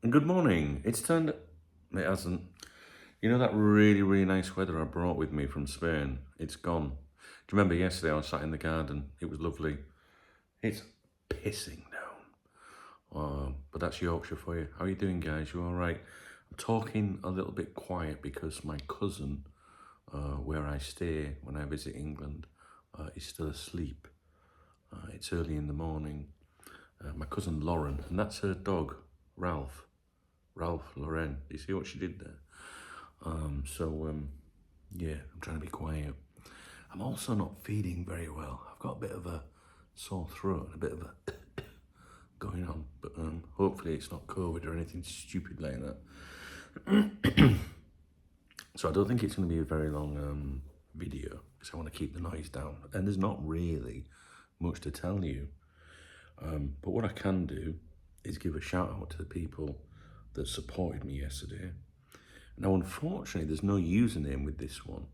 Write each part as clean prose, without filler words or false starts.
Good morning. It hasn't. You know that really, really nice weather I brought with me from Spain? It's gone. Do you remember yesterday I was sat in the garden? It was lovely. It's pissing down. But that's Yorkshire for you. How are you doing, guys? You all right? I'm talking a little bit quiet because my cousin, where I stay when I visit England, is still asleep. It's early in the morning. My cousin Lauren, and that's her dog, Ralph. Ralph Lauren. Do you see what she did there? Yeah, I'm trying to be quiet. I'm also not feeling very well. I've got a bit of a sore throat and a bit of a going on, but hopefully it's not COVID or anything stupid like that. So I don't think it's going to be a very long video because I want to keep the noise down. And there's not really much to tell you. But what I can do is give a shout out to the people that supported me yesterday. Now, unfortunately, there's no username with this one.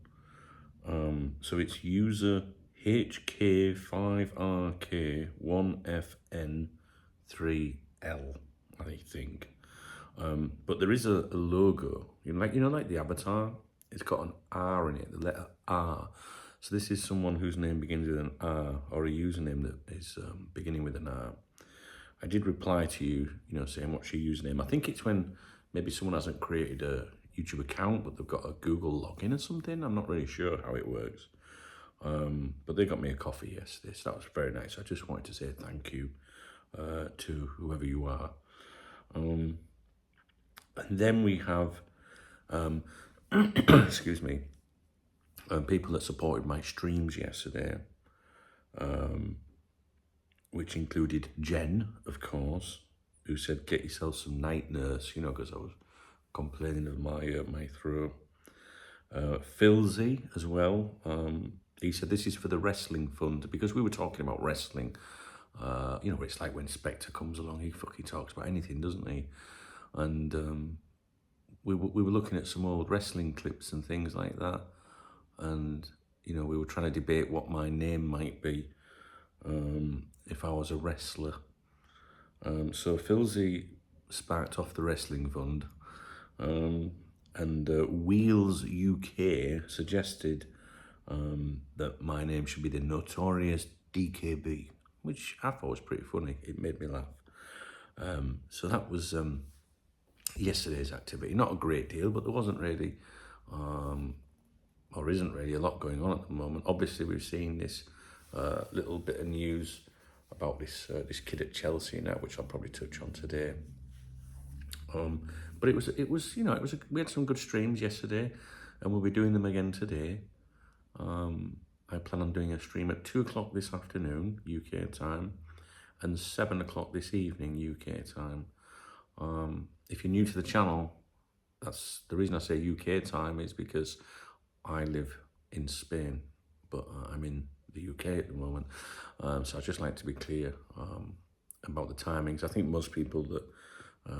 So it's user HK5RK1FN3L, I think. But there is a logo, like the avatar. It's got an R in it, the letter R. So this is someone whose name begins with an R, or a username that is beginning with an R. I did reply to you, saying what's your username. I think it's when maybe someone hasn't created a YouTube account, but they've got a Google login or something. I'm not really sure how it works. But they got me a coffee yesterday, so that was very nice. I just wanted to say thank you to whoever you are. And then we have, excuse me, people that supported my streams yesterday, which included Jen, of course, who said, get yourself some night nurse, because I was complaining of my throat. Philzy as well. He said, this is for the wrestling fund, because we were talking about wrestling. It's like when Spectre comes along, he fucking talks about anything, doesn't he? And we were looking at some old wrestling clips and things like that. And, we were trying to debate what my name might be if I was a wrestler. So Philzy sparked off the wrestling fund. And Wheels UK suggested that my name should be the Notorious DKB, which I thought was pretty funny. It made me laugh. So that was yesterday's activity. Not a great deal, but there wasn't really, or isn't really, a lot going on at the moment. Obviously, we've seen this little bit of news about this kid at Chelsea now, which I'll probably touch on today. But we had some good streams yesterday, and we'll be doing them again today. I plan on doing a stream at 2 o'clock this afternoon, UK time, and 7 o'clock this evening, UK time. If you're new to the channel, that's the reason I say UK time is because I live in Spain, but I'm in the UK at the moment. So I'd just like to be clear about the timings. I think most people that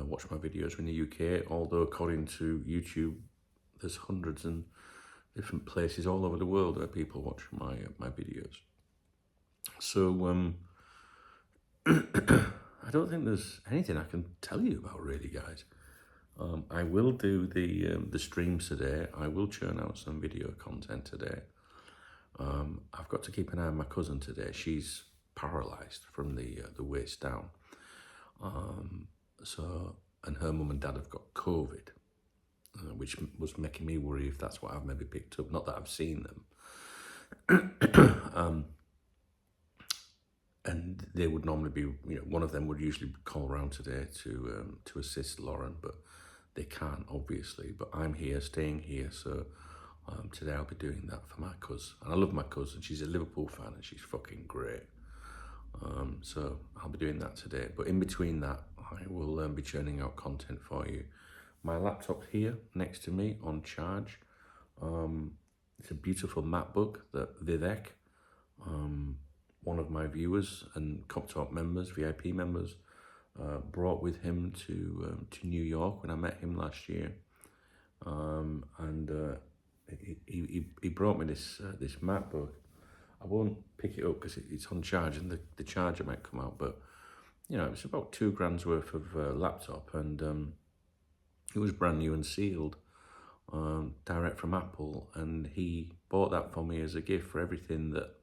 watch my videos are in the UK, although according to YouTube, there's hundreds and different places all over the world where people watch my videos. So I don't think there's anything I can tell you about really, guys. I will do the streams today. I will churn out some video content today. I've got to keep an eye on my cousin today. She's paralysed from the waist down. And her mum and dad have got COVID, which was making me worry if that's what I've maybe picked up. Not that I've seen them. And they would normally be, one of them would usually call around today to assist Lauren, but they can't, obviously. But I'm here, staying here, so today I'll be doing that for my cousin. And I love my cousin. She's a Liverpool fan and she's fucking great. So I'll be doing that today. But in between that, I will be churning out content for you. My laptop here next to me on charge. It's a beautiful MacBook that Vivek, one of my viewers and KopTalk members, VIP members, brought with him to New York when I met him last year. He brought me this MacBook. I won't pick it up because it's on charge and the charger might come out, but it's about £2,000 worth of laptop, and It was brand new and sealed, direct from Apple, and he bought that for me as a gift for everything that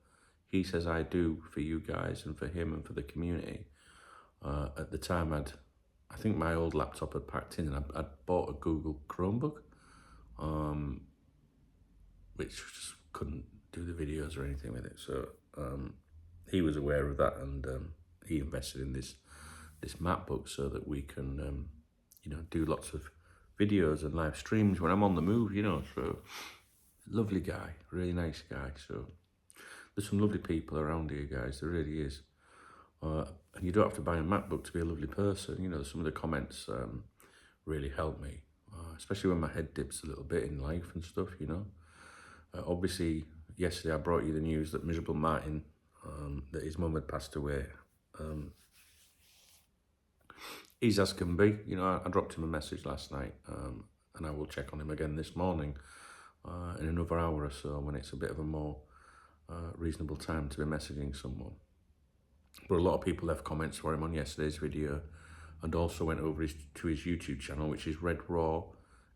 he says I do for you guys and for him and for the community. At the time, I think my old laptop had packed in, and I'd bought a Google Chromebook, which just couldn't do the videos or anything with it. So he was aware of that, and he invested in this MacBook so that we can, do lots of videos and live streams when I'm on the move, So lovely guy, really nice guy. So there's some lovely people around here, guys. There really is. And you don't have to buy a MacBook to be a lovely person. Some of the comments really help me, especially when my head dips a little bit in life and stuff, Obviously, yesterday I brought you the news that Miserable Martin, that his mum had passed away. He's as can be. I dropped him a message last night, and I will check on him again this morning in another hour or so when it's a bit of a more reasonable time to be messaging someone. But a lot of people left comments for him on yesterday's video, and also went over to his YouTube channel, which is Red Raw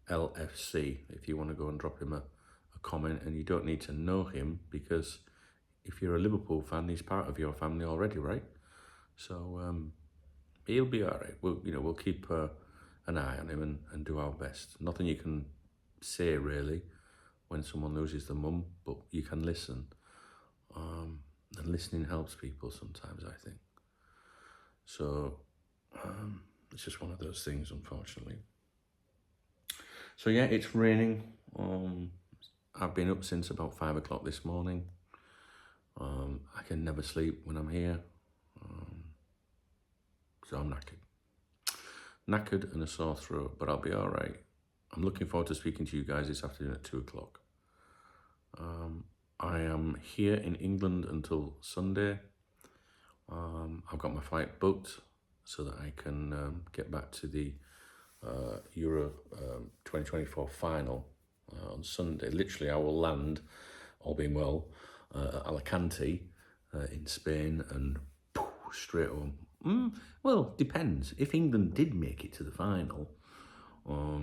LFC, if you want to go and drop him a comment. And you don't need to know him, because if you're a Liverpool fan, he's part of your family already, right? So he'll be all right. We'll keep an eye on him and do our best. Nothing you can say really when someone loses their mum, but you can listen. And listening helps people sometimes, I think. So it's just one of those things, unfortunately. So yeah, it's raining. I've been up since about 5 o'clock this morning. I can never sleep when I'm here. So I'm knackered and a sore throat, but I'll be all right. I'm looking forward to speaking to you guys this afternoon at 2 o'clock. I am here in England until Sunday. I've got my flight booked so that I can get back to the Euro 2024 final on Sunday. Literally, I will land, all being well, at Alicante in Spain, and straight home. Well, depends. If England did make it to the final, I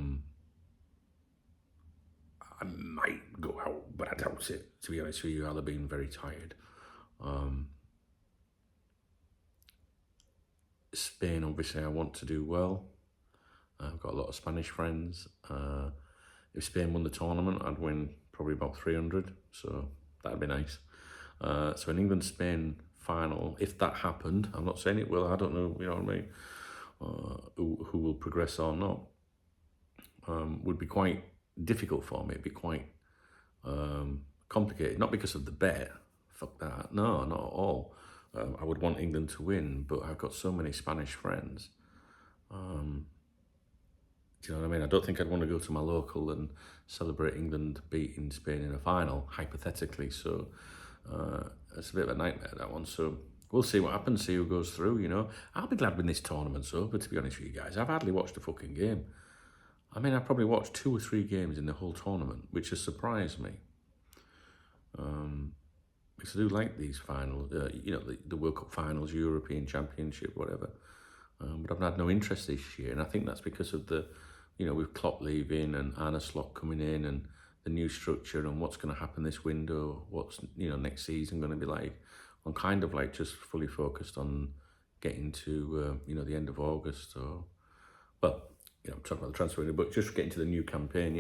might go out, but I doubt it, to be honest with you. I'll have been very tired. Spain, obviously, I want to do well. I've got a lot of Spanish friends. If Spain won the tournament, I'd win probably about 300, so that'd be nice. So an England-Spain final, if that happened, I'm not saying it will, I don't know, you know what I mean, who will progress or not, would be quite difficult for me. It'd be quite complicated, not because of the bet, fuck that, no, not at all. I would want England to win, but I've got so many Spanish friends. Do you know what I mean? I don't think I'd want to go to my local and celebrate England beating Spain in a final, hypothetically. So it's a bit of a nightmare, that one. So we'll see what happens, see who goes through, I'll be glad when this tournament's over, to be honest with you guys. I've hardly watched a fucking game. I mean, I probably watched 2 or 3 games in the whole tournament, which has surprised me. Because I do like these finals, the World Cup finals, European Championship, whatever. But I've had no interest this year, and I think that's because of the, with Klopp leaving and Arne Slot coming in, and the new structure and what's going to happen this window, what's next season going to be like. I'm kind of like just fully focused on getting to the end of August, or I'm talking about the transfer window, but just getting to the new campaign,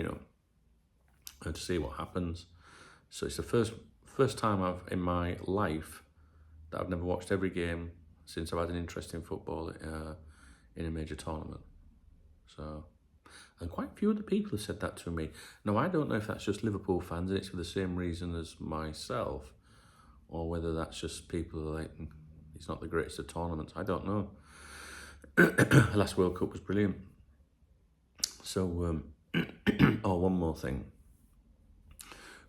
and to see what happens. So it's the first time in my life that I've never watched every game since I've had an interest in football in a major tournament. So, and quite a few other people have said that to me. Now, I don't know if that's just Liverpool fans and it's for the same reason as myself, or whether that's just people who are like, it's not the greatest of tournaments. I don't know. The last World Cup was brilliant. So, one more thing.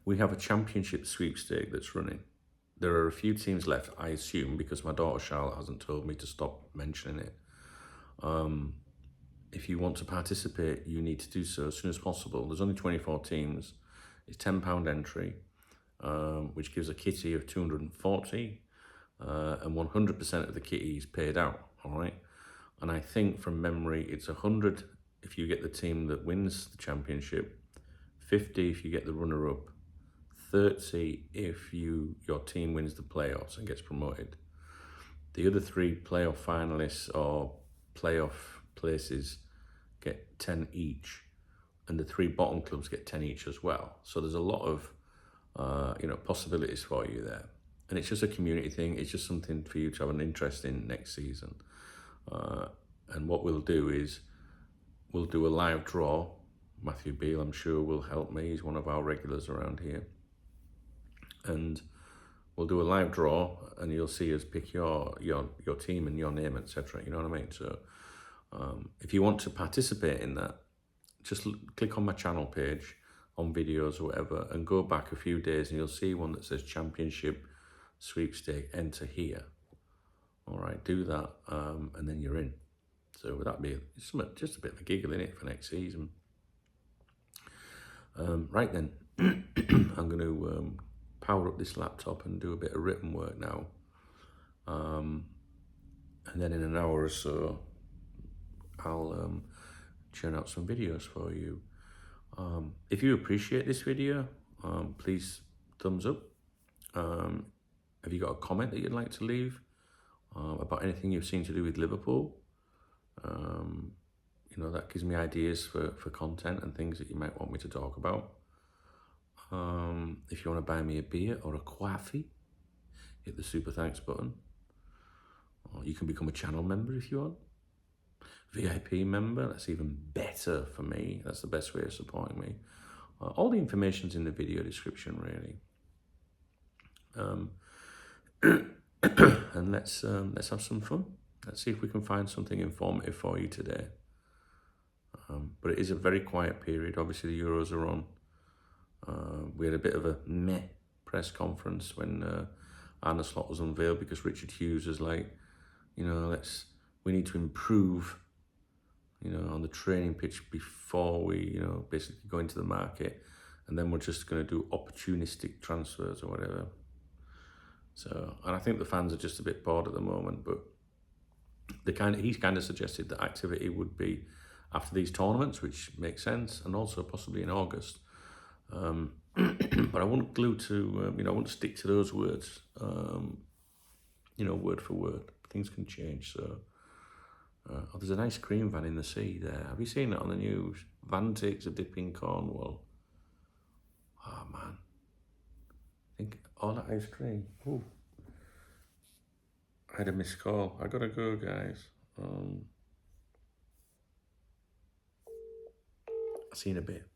We have a championship sweepstake that's running. There are a few teams left, I assume, because my daughter Charlotte hasn't told me to stop mentioning it. If you want to participate, you need to do so as soon as possible. There's only 24 teams. It's £10 entry, which gives a kitty of 240, and 100% of the kitty is paid out, all right? And I think from memory, it's 100 if you get the team that wins the championship, 50 if you get the runner-up, 30 if your team wins the playoffs and gets promoted. The other 3 playoff finalists or playoff places get 10 each, and the 3 bottom clubs get 10 each as well. So there's a lot of possibilities for you there. And it's just a community thing. It's just something for you to have an interest in next season. And what we'll do is we'll do a live draw. Matthew Beale, I'm sure, will help me. He's one of our regulars around here. And we'll do a live draw, and you'll see us pick your team and your name, etc. You know what I mean? So if you want to participate in that, just click on my channel page on videos or whatever, and go back a few days, and you'll see one that says Championship Sweepstake, enter here. All right, do that, and then you're in. So would that be just a bit of a giggle in it for next season? Right then, I'm going to power up this laptop and do a bit of written work now. And then in an hour or so, I'll churn out some videos for you. If you appreciate this video, please thumbs up. Have you got a comment that you'd like to leave about anything you've seen to do with Liverpool? That gives me ideas for content and things that you might want me to talk about. If you want to buy me a beer or a coffee, hit the super thanks button. Or you can become a channel member if you want. VIP member, that's even better for me. That's the best way of supporting me. All the information's in the video description, really. And let's have some fun. Let's see if we can find something informative for you today. But it is a very quiet period. Obviously, the Euros are on. We had a bit of a meh press conference when Arne Slot was unveiled, because Richard Hughes was like, we need to improve, on the training pitch before we, basically go into the market, and then we're just going to do opportunistic transfers or whatever. So, and I think the fans are just a bit bored at the moment, but he's kind of suggested that activity would be after these tournaments, which makes sense, and also possibly in August. But I wouldn't glue to, I wouldn't stick to those words, word for word. Things can change. So, there's an ice cream van in the sea there. Have you seen it on the news? Van takes a dip in Cornwall. Oh man, I think all that ice cream. Ooh. I had a missed call. I gotta go, guys. I'll see you in a bit.